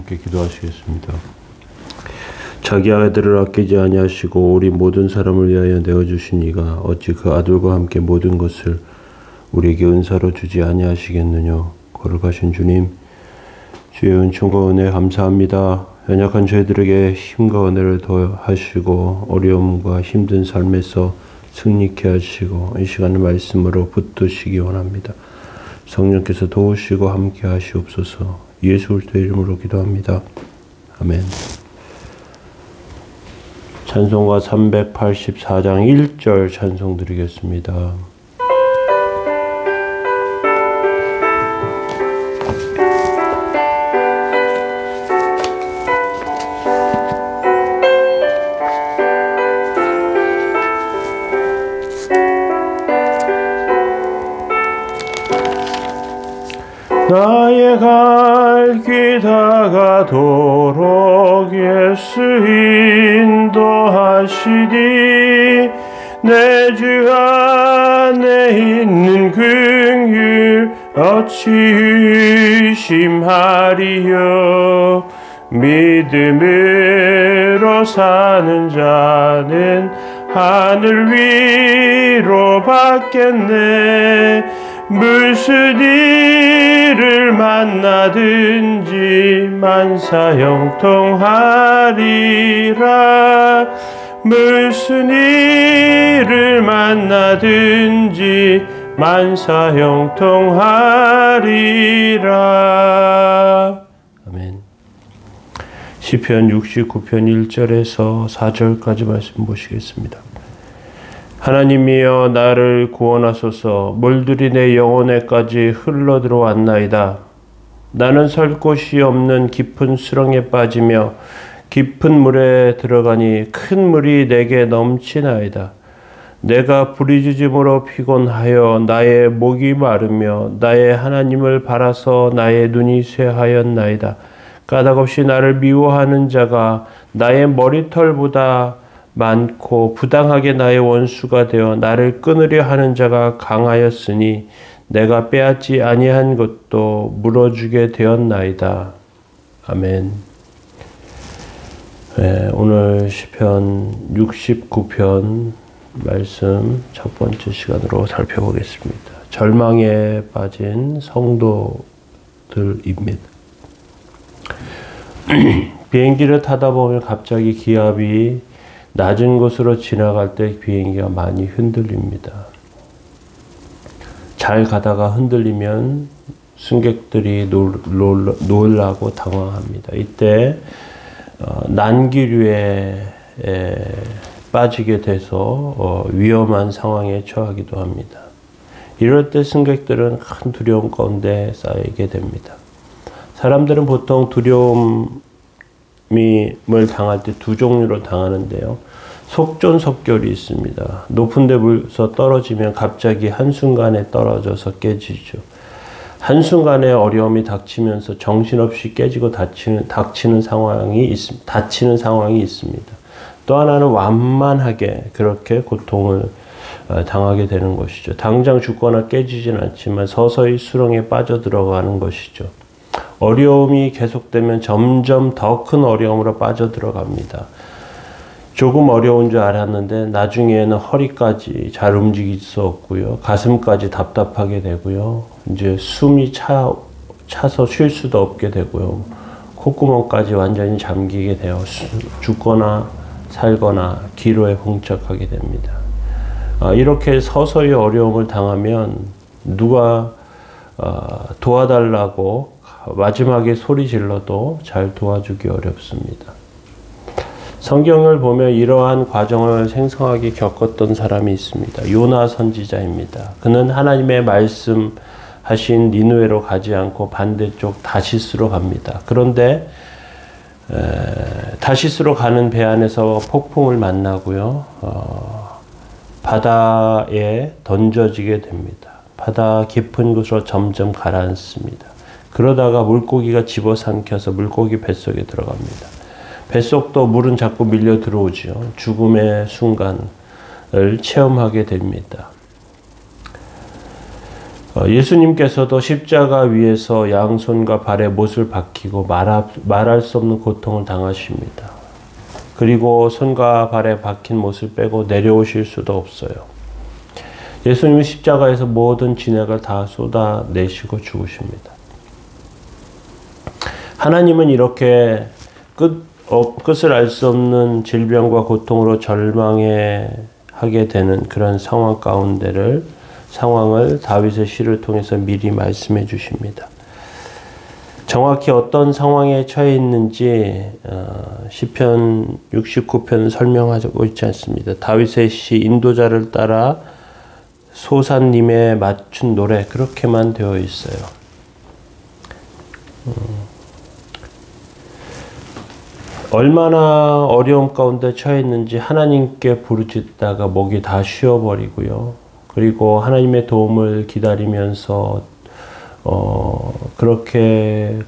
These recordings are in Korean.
함께 기도하시겠습니다. 자기 아들을 아끼지 아니하시고 우리 모든 사람을 위하여 내어주신 이가 어찌 그 아들과 함께 모든 것을 우리에게 은사로 주지 아니하시겠느냐. 거룩하신 주님, 주의 은총과 은혜 감사합니다. 연약한 저희들에게 힘과 은혜를 더하시고 어려움과 힘든 삶에서 승리케 하시고 이 시간의 말씀으로 붙드시기 원합니다. 성령께서 도우시고 함께 하시옵소서. 예수 그리스도의 이름으로 기도합니다. 아멘. 찬송가 384장 1절 찬송 드리겠습니다. 나의 갈 길 다가도록 예수 인도하시니 내 주 안에 있는 긍휼 어찌 의심하리요. 믿음으로 사는 자는 하늘 위로 받겠네. 무슨 일을 만나든지 만사형통하리라. 무슨 일을 만나든지 만사형통하리라. 아멘. 시편 69편 1절에서 4절까지 말씀 보시겠습니다. 하나님이여 나를 구원하소서. 물들이 내 영혼에까지 흘러들어왔나이다. 나는 설 곳이 없는 깊은 수렁에 빠지며 깊은 물에 들어가니 큰 물이 내게 넘치나이다. 내가 부르짖음으로 피곤하여 나의 목이 마르며 나의 하나님을 바라서 나의 눈이 쇠하였나이다. 까닭없이 나를 미워하는 자가 나의 머리털보다 많고 부당하게 나의 원수가 되어 나를 끊으려 하는 자가 강하였으니 내가 빼앗지 아니한 것도 물어주게 되었나이다. 아멘. 네, 오늘 시편 69편 말씀 첫 번째 시간으로 살펴보겠습니다. 절망에 빠진 성도들입니다. 비행기를 타다 보면 갑자기 기압이 낮은 곳으로 지나갈 때 비행기가 많이 흔들립니다. 잘 가다가 흔들리면 승객들이 놀라고 당황합니다. 이때 난기류에 빠지게 돼서 위험한 상황에 처하기도 합니다. 이럴 때 승객들은 큰 두려움 가운데 쌓이게 됩니다. 사람들은 보통 두려움을 당할 때 두 종류로 당하는데요. 속전속결이 있습니다. 높은 데서 떨어지면 갑자기 한순간에 떨어져서 깨지죠. 한순간에 어려움이 닥치면서 정신없이 깨지고 다치는 상황이 있습니다. 또 하나는 완만하게 그렇게 고통을 당하게 되는 것이죠. 당장 죽거나 깨지진 않지만 서서히 수렁에 빠져들어가는 것이죠. 어려움이 계속되면 점점 더 큰 어려움으로 빠져들어갑니다. 조금 어려운 줄 알았는데 나중에는 허리까지 잘 움직일 수 없고요. 가슴까지 답답하게 되고요. 이제 숨이 차서 쉴 수도 없게 되고요. 콧구멍까지 완전히 잠기게 되어 죽거나 살거나 기로에 봉착하게 됩니다. 이렇게 서서히 어려움을 당하면 누가 도와달라고 마지막에 소리 질러도 잘 도와주기 어렵습니다. 성경을 보면 이러한 과정을 생생하게 겪었던 사람이 있습니다. 요나 선지자입니다. 그는 하나님의 말씀하신 니느웨로 가지 않고 반대쪽 다시스로 갑니다. 그런데 다시스로 가는 배 안에서 폭풍을 만나고요. 바다에 던져지게 됩니다. 바다 깊은 곳으로 점점 가라앉습니다. 그러다가 물고기가 집어삼켜서 물고기 뱃속에 들어갑니다. 뱃속도 물은 자꾸 밀려 들어오죠. 죽음의 순간을 체험하게 됩니다. 예수님께서도 십자가 위에서 양손과 발에 못을 박히고 말할 수 없는 고통을 당하십니다. 그리고 손과 발에 박힌 못을 빼고 내려오실 수도 없어요. 예수님은 십자가에서 모든 진액을 다 쏟아내시고 죽으십니다. 하나님은 이렇게 끝을 알 수 없는 질병과 고통으로 절망해 하게 되는 그런 상황을 다윗의 시를 통해서 미리 말씀해 주십니다. 정확히 어떤 상황에 처해 있는지 시편 69편은 설명하고 있지 않습니다. 다윗의 시 인도자를 따라 소산님에 맞춘 노래 그렇게만 되어 있어요. 얼마나 어려움 가운데 처해 있는지 하나님께 부르짖다가 목이 다 쉬어버리고요. 그리고 하나님의 도움을 기다리면서 그렇게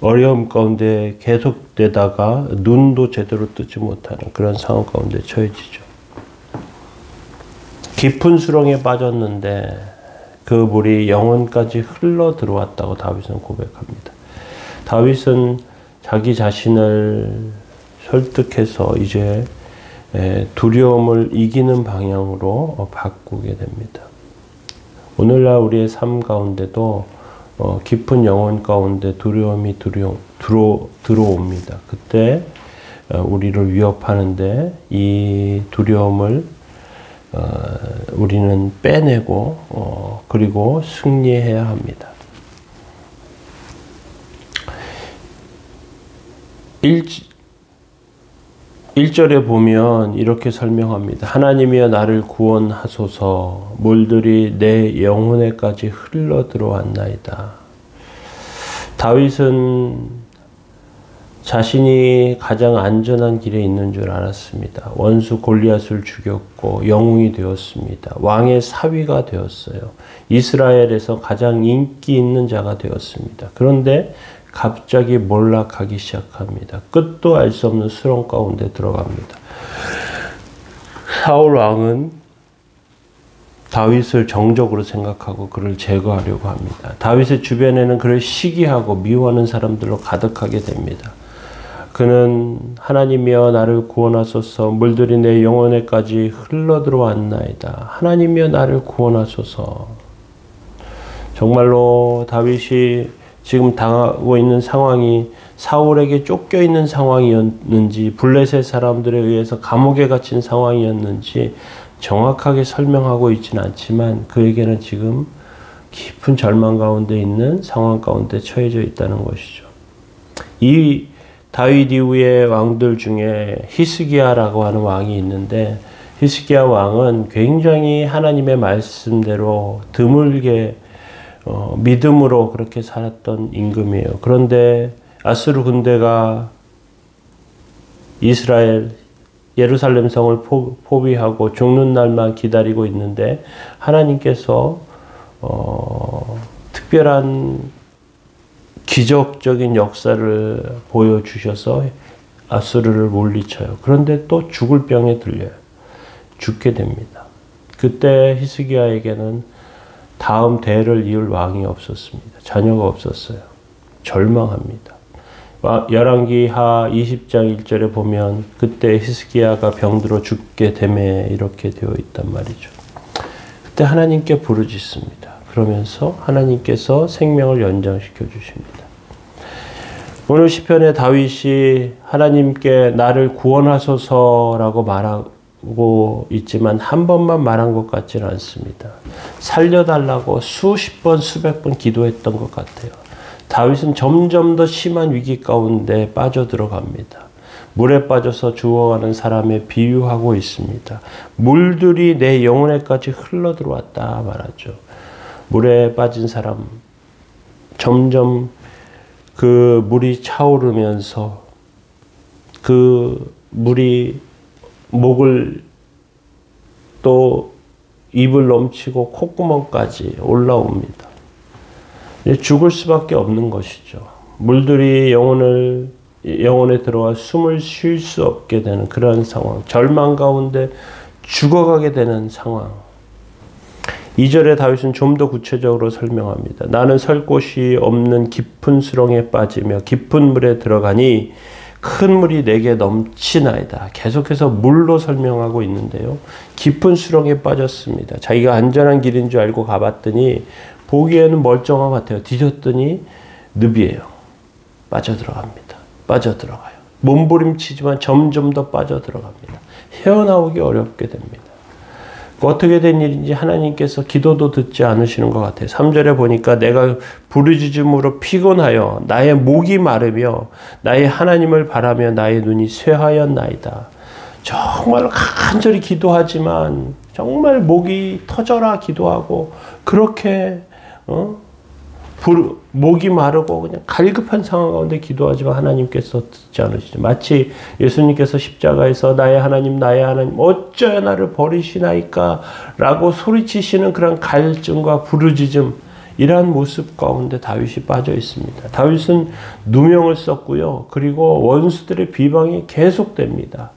어려움 가운데 계속되다가 눈도 제대로 뜨지 못하는 그런 상황 가운데 처해지죠. 깊은 수렁에 빠졌는데 그 물이 영혼까지 흘러 들어왔다고 다윗은 고백합니다. 다윗은 자기 자신을 설득해서 이제 두려움을 이기는 방향으로 바꾸게 됩니다. 오늘날 우리의 삶 가운데도 깊은 영혼 가운데 두려움이 들어옵니다. 그때 우리를 위협하는데 이 두려움을 우리는 빼내고 그리고 승리해야 합니다. 1절에 보면 이렇게 설명합니다. 하나님이여 나를 구원하소서. 물들이 내 영혼에까지 흘러 들어왔나이다. 다윗은 자신이 가장 안전한 길에 있는 줄 알았습니다. 원수 골리앗을 죽였고 영웅이 되었습니다. 왕의 사위가 되었어요. 이스라엘에서 가장 인기 있는 자가 되었습니다. 그런데 갑자기 몰락하기 시작합니다. 끝도 알 수 없는 수렁 가운데 들어갑니다. 사울 왕은 다윗을 정적으로 생각하고 그를 제거하려고 합니다. 다윗의 주변에는 그를 시기하고 미워하는 사람들로 가득하게 됩니다. 그는 하나님이여 나를 구원하소서. 물들이 내 영혼에까지 흘러 들어왔나이다. 하나님이여 나를 구원하소서. 정말로 다윗이 지금 당하고 있는 상황이 사울에게 쫓겨 있는 상황이었는지 블레셋 사람들에 의해서 감옥에 갇힌 상황이었는지 정확하게 설명하고 있지는 않지만 그에게는 지금 깊은 절망 가운데 있는 상황 가운데 처해져 있다는 것이죠. 이 다윗 이후의 왕들 중에 히스기야라고 하는 왕이 있는데 히스기야 왕은 굉장히 하나님의 말씀대로 드물게 믿음으로 그렇게 살았던 임금이에요. 그런데 아수르 군대가 이스라엘 예루살렘 성을 포위하고 죽는 날만 기다리고 있는데 하나님께서 특별한 기적적인 역사를 보여주셔서 아수르를 물리쳐요. 그런데 또 죽을 병에 들려요. 죽게 됩니다. 그때 히스기야에게는 다음 대를 이을 왕이 없었습니다. 자녀가 없었어요. 절망합니다. 열왕기하 20장 1절에 보면 그때 히스기야가 병들어 죽게 되매 이렇게 되어 있단 말이죠. 그때 하나님께 부르짖습니다. 그러면서 하나님께서 생명을 연장시켜 주십니다. 오늘 시편에 다윗이 하나님께 나를 구원하소서라고 말하고 있지만 한 번만 말한 것 같지는 않습니다. 살려달라고 수십 번 수백 번 기도했던 것 같아요. 다윗은 점점 더 심한 위기 가운데 빠져들어갑니다. 물에 빠져서 죽어가는 사람에 비유하고 있습니다. 물들이 내 영혼에까지 흘러들어왔다 말하죠. 물에 빠진 사람 점점 그 물이 차오르면서 그 물이 목을 또 입을 넘치고 콧구멍까지 올라옵니다. 죽을 수밖에 없는 것이죠. 물들이 영혼에 들어와 숨을 쉴 수 없게 되는 그런 상황, 절망 가운데 죽어가게 되는 상황. 2절에 다윗은 좀 더 구체적으로 설명합니다. 나는 설 곳이 없는 깊은 수렁에 빠지며 깊은 물에 들어가니 큰 물이 내게 넘치나이다. 계속해서 물로 설명하고 있는데요. 깊은 수렁에 빠졌습니다. 자기가 안전한 길인 줄 알고 가봤더니 보기에는 멀쩡한 것 같아요. 뒤졌더니 늪이에요. 빠져들어갑니다. 빠져들어가요. 몸부림치지만 점점 더 빠져들어갑니다. 헤어나오기 어렵게 됩니다. 어떻게 된 일인지 하나님께서 기도도 듣지 않으시는 것 같아요. 3절에 보니까 내가 부르짖음으로 피곤하여 나의 목이 마르며 나의 하나님을 바라며 나의 눈이 쇠하였나이다. 정말 간절히 기도하지만 정말 목이 터져라 기도하고 그렇게 목이 마르고 그냥 갈급한 상황 가운데 기도하지만 하나님께서 듣지 않으시죠. 마치 예수님께서 십자가에서 나의 하나님 어쩌여 나를 버리시나이까 라고 소리치시는 그런 갈증과 부르짖음 이러한 모습 가운데 다윗이 빠져 있습니다. 다윗은 누명을 썼고요. 그리고 원수들의 비방이 계속됩니다.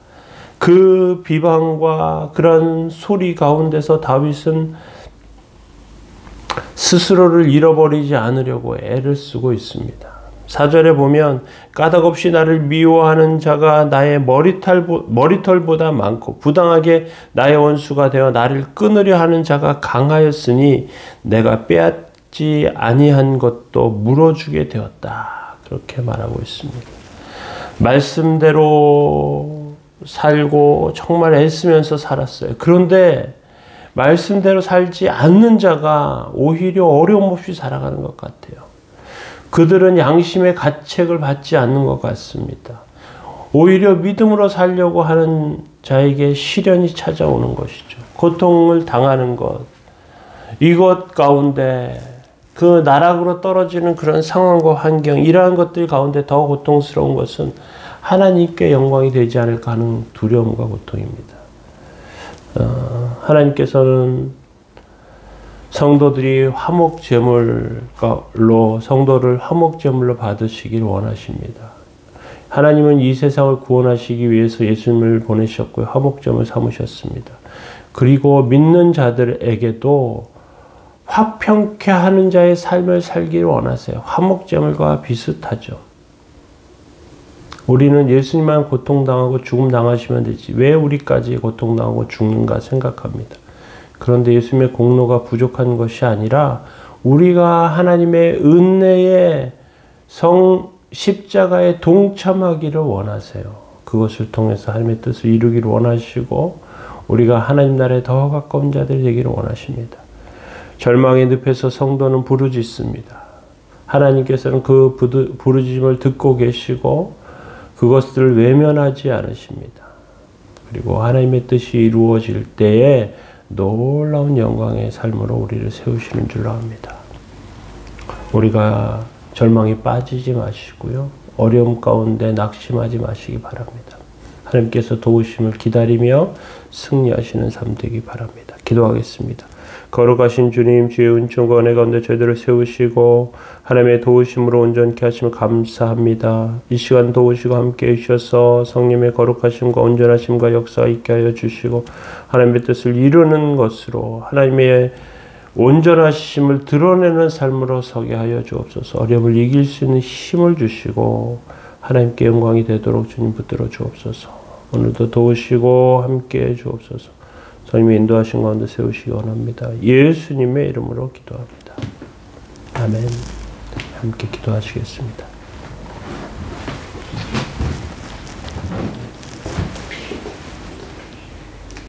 그 비방과 그런 소리 가운데서 다윗은 스스로를 잃어버리지 않으려고 애를 쓰고 있습니다. 4절에 보면 까닭없이 나를 미워하는 자가 나의 머리털보다 많고 부당하게 나의 원수가 되어 나를 끊으려 하는 자가 강하였으니 내가 빼앗지 아니한 것도 물어주게 되었다. 그렇게 말하고 있습니다. 말씀대로 살고 정말 애쓰면서 살았어요. 그런데 말씀대로 살지 않는 자가 오히려 어려움 없이 살아가는 것 같아요. 그들은 양심의 가책을 받지 않는 것 같습니다. 오히려 믿음으로 살려고 하는 자에게 시련이 찾아오는 것이죠. 고통을 당하는 것, 이것 가운데 그 나락으로 떨어지는 그런 상황과 환경, 이러한 것들 가운데 더 고통스러운 것은 하나님께 영광이 되지 않을까 하는 두려움과 고통입니다. 하나님께서는 성도들이 성도를 화목제물로 받으시길 원하십니다. 하나님은 이 세상을 구원하시기 위해서 예수님을 보내셨고요. 화목제물 삼으셨습니다. 그리고 믿는 자들에게도 화평케 하는 자의 삶을 살기를 원하세요. 화목제물과 비슷하죠. 우리는 예수님만 고통당하고 죽음당하시면 되지 왜 우리까지 고통당하고 죽는가 생각합니다. 그런데 예수님의 공로가 부족한 것이 아니라 우리가 하나님의 은혜의 십자가에 동참하기를 원하세요. 그것을 통해서 하나님의 뜻을 이루기를 원하시고 우리가 하나님 나라에 더 가까운 자들이 되기를 원하십니다. 절망의 늪에서 성도는 부르짖습니다. 하나님께서는 그 부르짖음을 듣고 계시고 그것들을 외면하지 않으십니다. 그리고 하나님의 뜻이 이루어질 때에 놀라운 영광의 삶으로 우리를 세우시는 줄로 압니다. 우리가 절망에 빠지지 마시고요. 어려움 가운데 낙심하지 마시기 바랍니다. 하나님께서 도우심을 기다리며 승리하시는 삶 되기 바랍니다. 기도하겠습니다. 거룩하신 주님, 주의 은총과 은혜 가운데 저희들을 세우시고 하나님의 도우심으로 온전케 하심을 감사합니다. 이 시간 도우시고 함께해 주셔서 성령의 거룩하심과 온전하심과 역사가 있게 하여 주시고 하나님의 뜻을 이루는 것으로 하나님의 온전하심을 드러내는 삶으로 서게 하여 주옵소서. 어려움을 이길 수 있는 힘을 주시고 하나님께 영광이 되도록 주님 붙들어 주옵소서. 오늘도 도우시고 함께해 주옵소서. 주님의 인도하신 가운데 세우시기 원합니다. 예수님의 이름으로 기도합니다. 아멘. 함께 기도하시겠습니다.